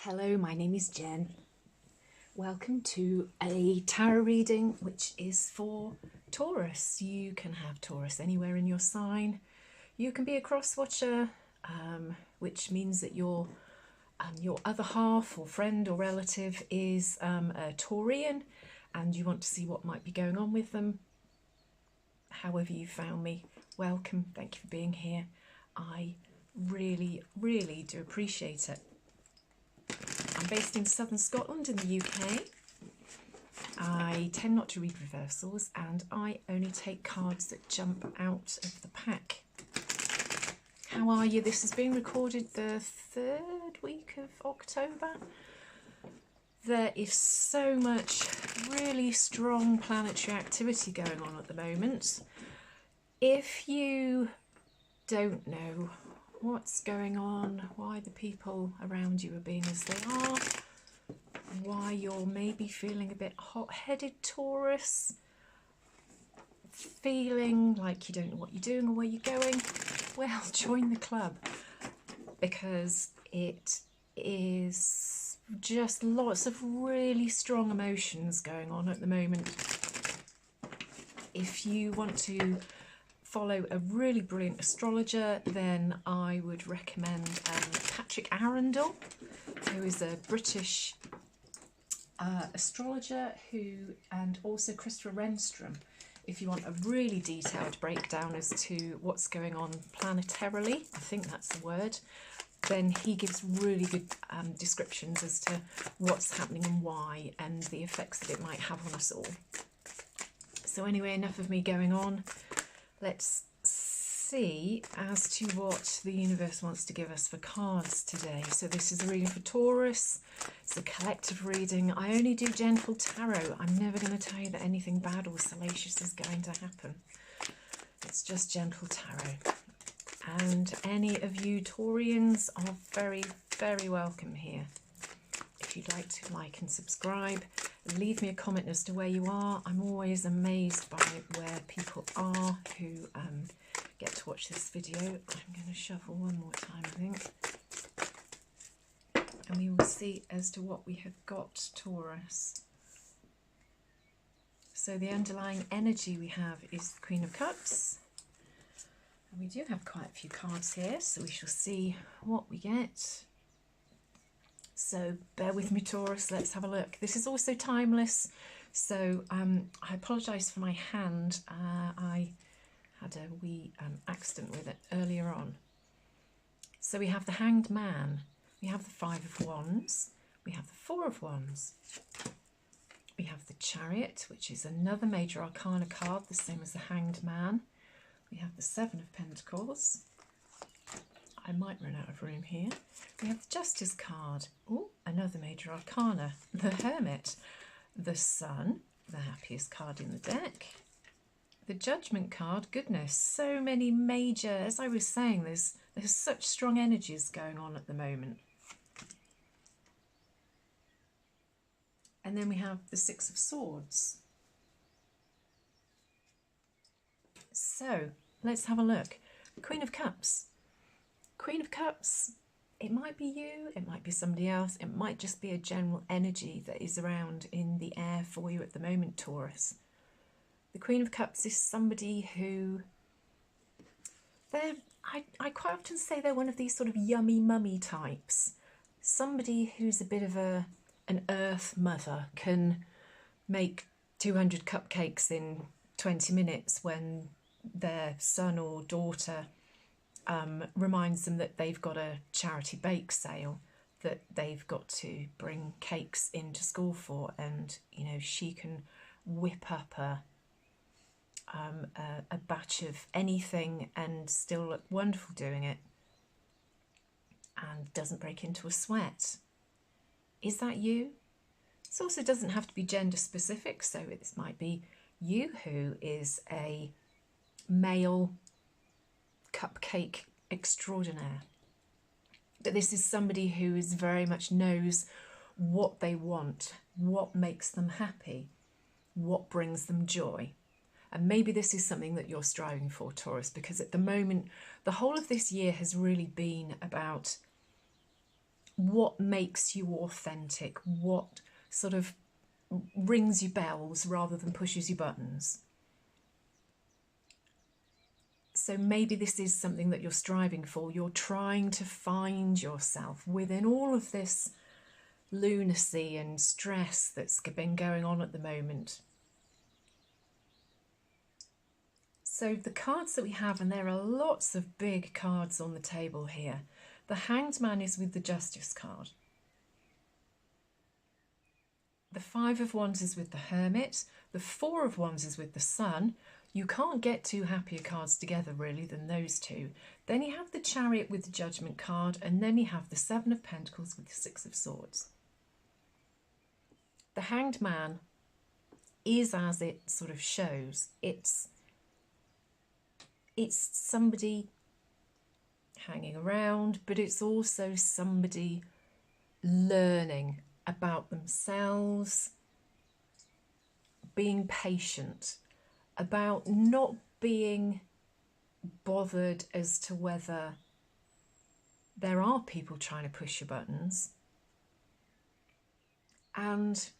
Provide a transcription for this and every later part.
Hello, my name is Jen. Welcome to a tarot reading which is for Taurus. You can have Taurus anywhere in your sign. You can be a cross watcher, which means that your other half or friend or relative is a Taurian and you want to see what might be going on with them. However you found me, welcome. Thank you for being here. I really, really do appreciate it. I'm based in southern Scotland in the UK. I tend not to read reversals and I only take cards that jump out of the pack. How are you? This is being recorded the 3rd week of October. There is so much really strong planetary activity going on at the moment. If you don't know what's going on, why the people around you are being as they are, why you're maybe feeling a bit hot-headed, Taurus, feeling like you don't know what you're doing or where you're going, well, join the club, because it is just lots of really strong emotions going on at the moment. If you want to follow a really brilliant astrologer, then I would recommend Patrick Arundel, who is a British astrologer, and also Christopher Renstrom. If you want a really detailed breakdown as to what's going on planetarily, I think that's the word, then he gives really good descriptions as to what's happening and why, and the effects that it might have on us all. So anyway, enough of me going on. Let's see as to what the universe wants to give us for cards today. So this is a reading for Taurus. It's a collective reading. I only do gentle tarot. I'm never going to tell you that anything bad or salacious is going to happen. It's just gentle tarot. And any of you Taurians are very, very welcome here. If you'd like and subscribe, leave me a comment as to where you are. I'm always amazed by where people are who get to watch this video. I'm going to shuffle one more time, I think. And we will see as to what we have got, Taurus. So the underlying energy we have is the Queen of Cups. And we do have quite a few cards here, so we shall see what we get. So bear with me, Taurus, let's have a look. This is also timeless, so I apologise for my hand. I had a wee accident with it earlier on. So we have the Hanged Man, we have the Five of Wands, we have the Four of Wands, we have the Chariot, which is another major arcana card, the same as the Hanged Man. We have the Seven of Pentacles. I might run out of room here. We have the Justice card. Oh, another major arcana. The Hermit. The Sun, the happiest card in the deck. The Judgment card. Goodness, so many major, as I was saying, there's such strong energies going on at the moment. And then we have the Six of Swords. So, let's have a look. Queen of Cups. Queen of Cups, it might be you, it might be somebody else, it might just be a general energy that is around in the air for you at the moment, Taurus. The Queen of Cups is somebody who, I quite often say they're one of these sort of yummy mummy types. Somebody who's a bit of an earth mother, can make 200 cupcakes in 20 minutes when their son or daughter reminds them that they've got a charity bake sale that they've got to bring cakes into school for, and you know, she can whip up a batch of anything and still look wonderful doing it and doesn't break into a sweat. Is that you? This also doesn't have to be gender specific, so this might be you who is a male cupcake extraordinaire. But this is somebody who is very much knows what they want, what makes them happy, what brings them joy. And maybe this is something that you're striving for, Taurus, because at the moment, the whole of this year has really been about what makes you authentic, what sort of rings your bells rather than pushes your buttons. So maybe this is something that you're striving for. You're trying to find yourself within all of this lunacy and stress that's been going on at the moment. So the cards that we have, and there are lots of big cards on the table here. The Hanged Man is with the Justice card. The Five of Wands is with the Hermit. The Four of Wands is with the Sun. You can't get two happier cards together really than those two. Then you have the Chariot with the Judgment card, and then you have the Seven of Pentacles with the Six of Swords. The Hanged Man is, as it sort of shows, it's somebody hanging around, but it's also somebody learning about themselves, being patient, about not being bothered as to whether there are people trying to push your buttons, and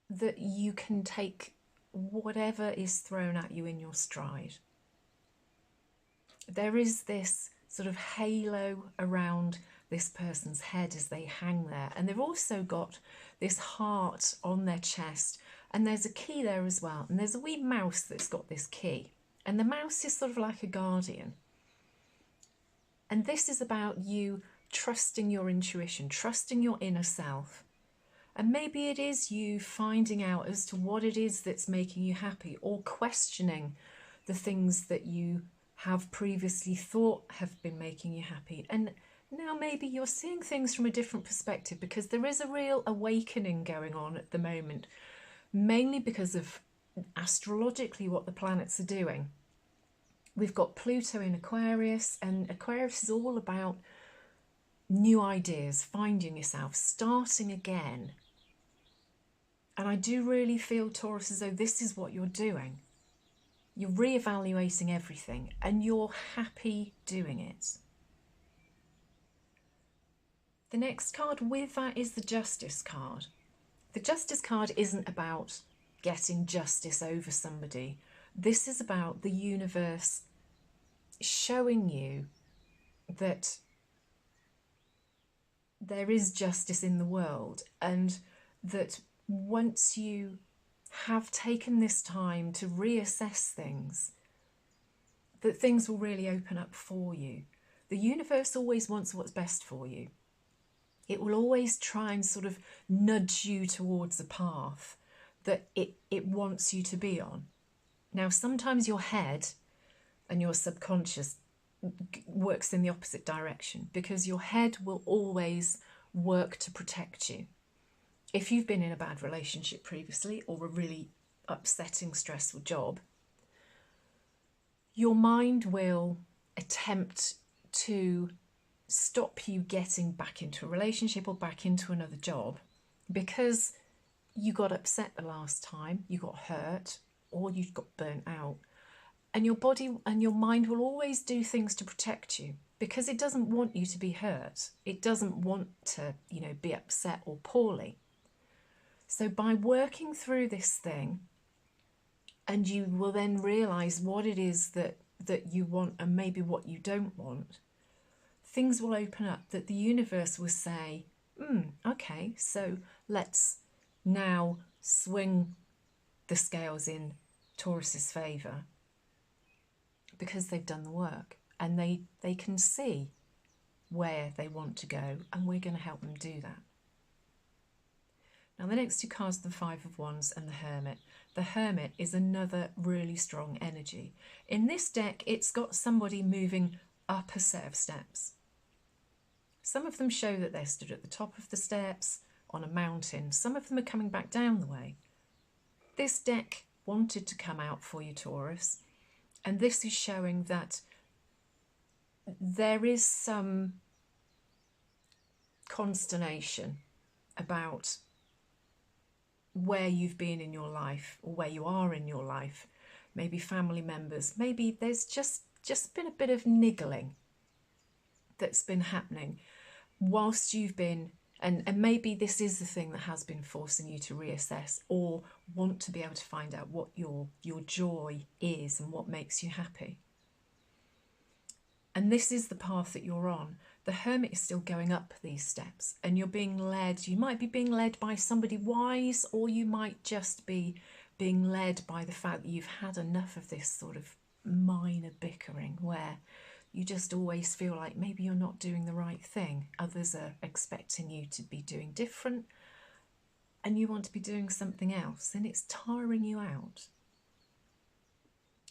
that you can take whatever is thrown at you in your stride. There is this sort of halo around this person's head as they hang there, and they've also got this heart on their chest, and there's a key there as well, and there's a wee mouse that's got this key, and the mouse is sort of like a guardian. And this is about you trusting your intuition, trusting your inner self. And maybe it is you finding out as to what it is that's making you happy, or questioning the things that you have previously thought have been making you happy. And now maybe you're seeing things from a different perspective, because there is a real awakening going on at the moment, mainly because of astrologically what the planets are doing. We've got Pluto in Aquarius, and Aquarius is all about new ideas, finding yourself, starting again. And I do really feel, Taurus, as though this is what you're doing. You're reevaluating everything, and you're happy doing it. The next card with that is the Justice card. The Justice card isn't about getting justice over somebody. This is about the universe showing you that there is justice in the world, and that once you have taken this time to reassess things, that things will really open up for you. The universe always wants what's best for you. It will always try and sort of nudge you towards a path that it wants you to be on. Now, sometimes your head and your subconscious works in the opposite direction, because your head will always work to protect you. If you've been in a bad relationship previously, or a really upsetting, stressful job, your mind will attempt to stop you getting back into a relationship or back into another job, because you got upset the last time, you got hurt, or you got burnt out. And your body and your mind will always do things to protect you, because it doesn't want you to be hurt. It doesn't want to, be upset or poorly. So by working through this thing, and you will then realise what it is that you want and maybe what you don't want, things will open up, that the universe will say, okay, so let's now swing the scales in Taurus's favour, because they've done the work, and they can see where they want to go, and we're going to help them do that. Now, the next two cards are the Five of Wands and the Hermit. The Hermit is another really strong energy. In this deck, it's got somebody moving up a set of steps. Some of them show that they're stood at the top of the steps on a mountain. Some of them are coming back down the way. This deck wanted to come out for you, Taurus, and this is showing that there is some consternation about where you've been in your life, or where you are in your life. Maybe family members, maybe there's just been a bit of niggling. that's been happening whilst you've been, and maybe this is the thing that has been forcing you to reassess or want to be able to find out what your joy is and what makes you happy. And this is the path that you're on. The Hermit is still going up these steps, and you're being led. You might be being led by somebody wise, or you might just be being led by the fact that you've had enough of this sort of minor bickering where you just always feel like maybe you're not doing the right thing. Others are expecting you to be doing different, and you want to be doing something else, and it's tiring you out.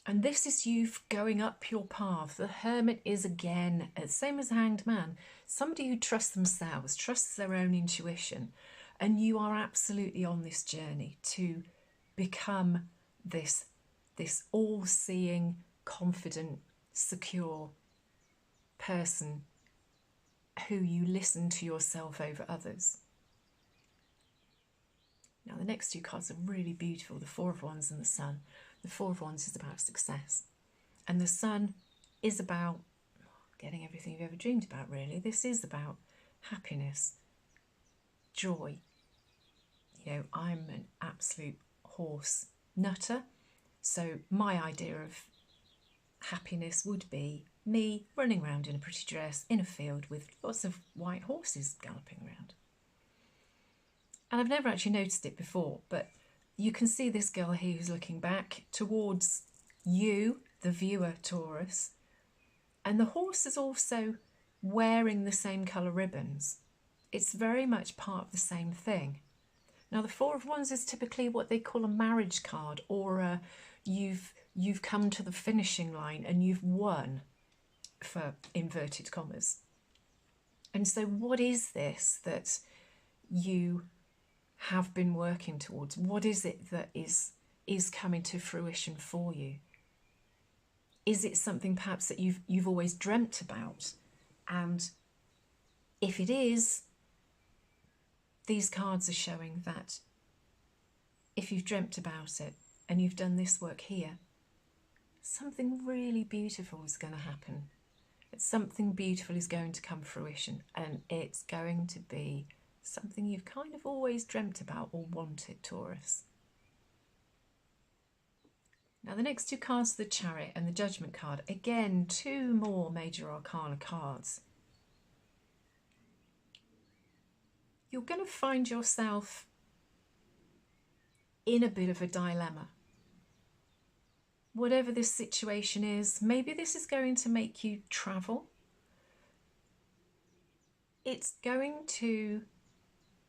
And this is you going up your path. The Hermit is, again, same as Hanged Man, somebody who trusts themselves, trusts their own intuition. And you are absolutely on this journey to become this all-seeing, confident, secure person who you listen to yourself over others. Now, the next two cards are really beautiful, the Four of Wands and the Sun. The Four of Wands is about success, and the Sun is about getting everything you've ever dreamed about, really. This is about happiness, joy. You know, I'm an absolute horse nutter, so my idea of happiness would be me running around in a pretty dress in a field with lots of white horses galloping around. And I've never actually noticed it before, but you can see this girl here who's looking back towards you, the viewer, Taurus, and the horse is also wearing the same colour ribbons. It's very much part of the same thing. Now, the Four of Wands is typically what they call a marriage card, or you've come to the finishing line and you've won, for inverted commas. And so what is this that you have been working towards? What is it that is coming to fruition for you? Is it something perhaps that you've always dreamt about? And if it is, these cards are showing that if you've dreamt about it and you've done this work here, something really beautiful is going to happen. Something beautiful is going to come to fruition, and it's going to be something you've kind of always dreamt about or wanted, Taurus. Now, the next two cards are the Chariot and the Judgment card. Again, two more Major Arcana cards. You're going to find yourself in a bit of a dilemma. Whatever this situation is, maybe this is going to make you travel. It's going to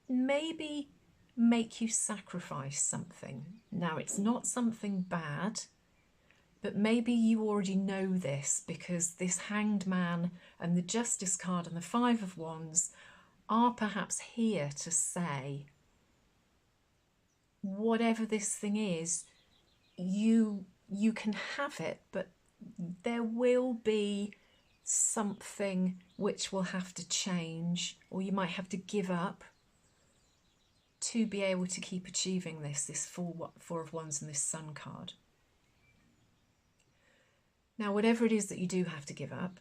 maybe make you sacrifice something. Now, it's not something bad, but maybe you already know this because this Hanged Man and the Justice card and the Five of Wands are perhaps here to say, whatever this thing is, you can have it, but there will be something which will have to change, or you might have to give up to be able to keep achieving this Four of Wands and this Sun card. Now, whatever it is that you do have to give up,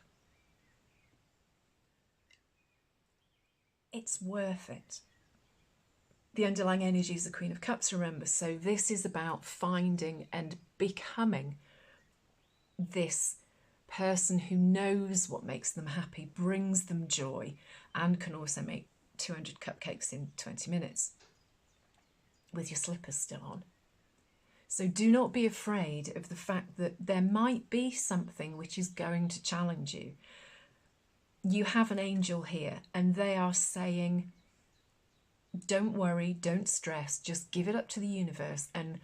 it's worth it. The underlying energy is the Queen of Cups, remember, so this is about finding and becoming this person who knows what makes them happy, brings them joy, and can also make 200 cupcakes in 20 minutes with your slippers still on. So do not be afraid of the fact that there might be something which is going to challenge you. You have an angel here, and they are saying, don't worry, don't stress, just give it up to the universe and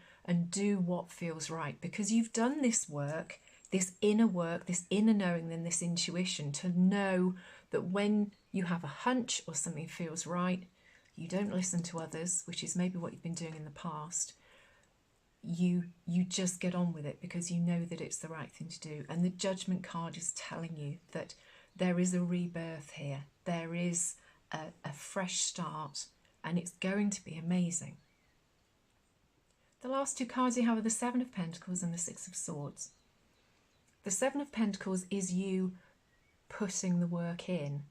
do what feels right, because you've done this work, this inner knowing, then this intuition to know that when you have a hunch or something feels right, you don't listen to others, which is maybe what you've been doing in the past. You just get on with it because you know that it's the right thing to do. And the Judgment card is telling you that there is a rebirth here. There is a fresh start, and it's going to be amazing. The last two cards you have are the Seven of Pentacles and the Six of Swords. The Seven of Pentacles is you putting the work in.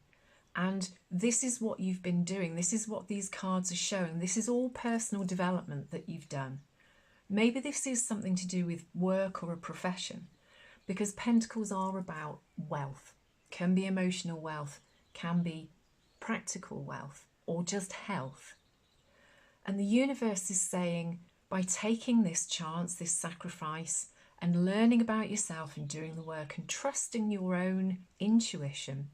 And this is what you've been doing. This is what these cards are showing. This is all personal development that you've done. Maybe this is something to do with work or a profession, because pentacles are about wealth. Can be emotional wealth, can be practical wealth, or just health. And the universe is saying, by taking this chance, this sacrifice, and learning about yourself and doing the work and trusting your own intuition,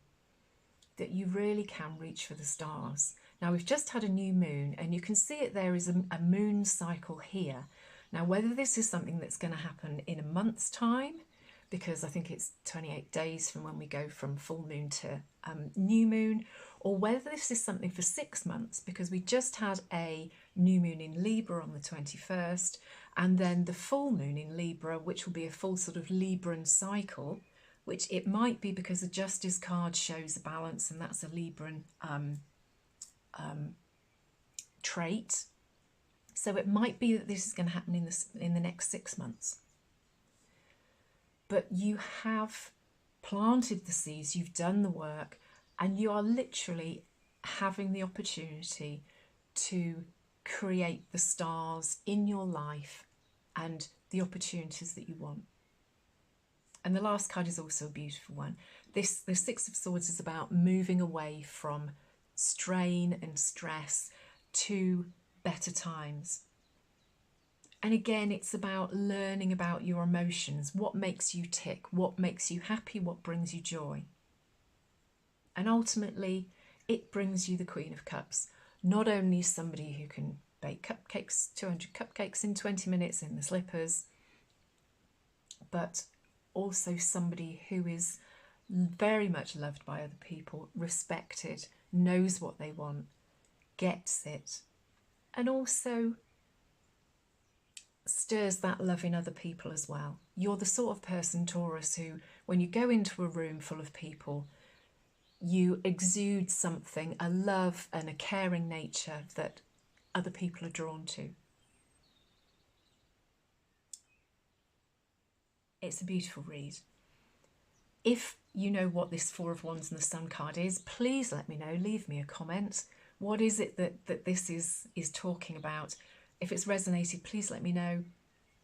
that you really can reach for the stars. Now, we've just had a new moon, and you can see it there is a moon cycle here. Now, whether this is something that's going to happen in a month's time, because I think it's 28 days from when we go from full moon to new moon, or whether this is something for 6 months, because we just had a new moon in Libra on the 21st, and then the full moon in Libra, which will be a full sort of Libran cycle, which it might be because the Justice card shows a balance, and that's a Libran trait. So it might be that this is going to happen in the next 6 months. But you have planted the seeds, you've done the work, and you are literally having the opportunity to create the stars in your life and the opportunities that you want. And the last card is also a beautiful one. The Six of Swords is about moving away from strain and stress to better times. And again, it's about learning about your emotions, what makes you tick, what makes you happy, what brings you joy. And ultimately, it brings you the Queen of Cups. Not only somebody who can bake cupcakes, 200 cupcakes in 20 minutes in the slippers, but also somebody who is very much loved by other people, respected, knows what they want, gets it, and also stirs that love in other people as well. You're the sort of person, Taurus, who when you go into a room full of people, you exude something, a love and a caring nature that other people are drawn to. It's a beautiful read. If you know what this Four of Wands and the Sun card is, please let me know, leave me a comment. What is it that this is talking about? If it's resonated, please let me know.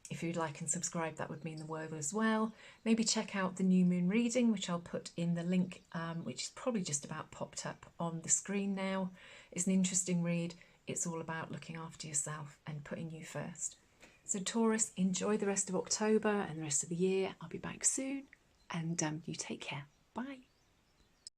If you'd like and subscribe, that would mean the world as well. Maybe check out the new moon reading, which I'll put in the link, which is probably just about popped up on the screen now. It's an interesting read. It's all about looking after yourself and putting you first. So Taurus, enjoy the rest of October and the rest of the year. I'll be back soon, and you take care. Bye.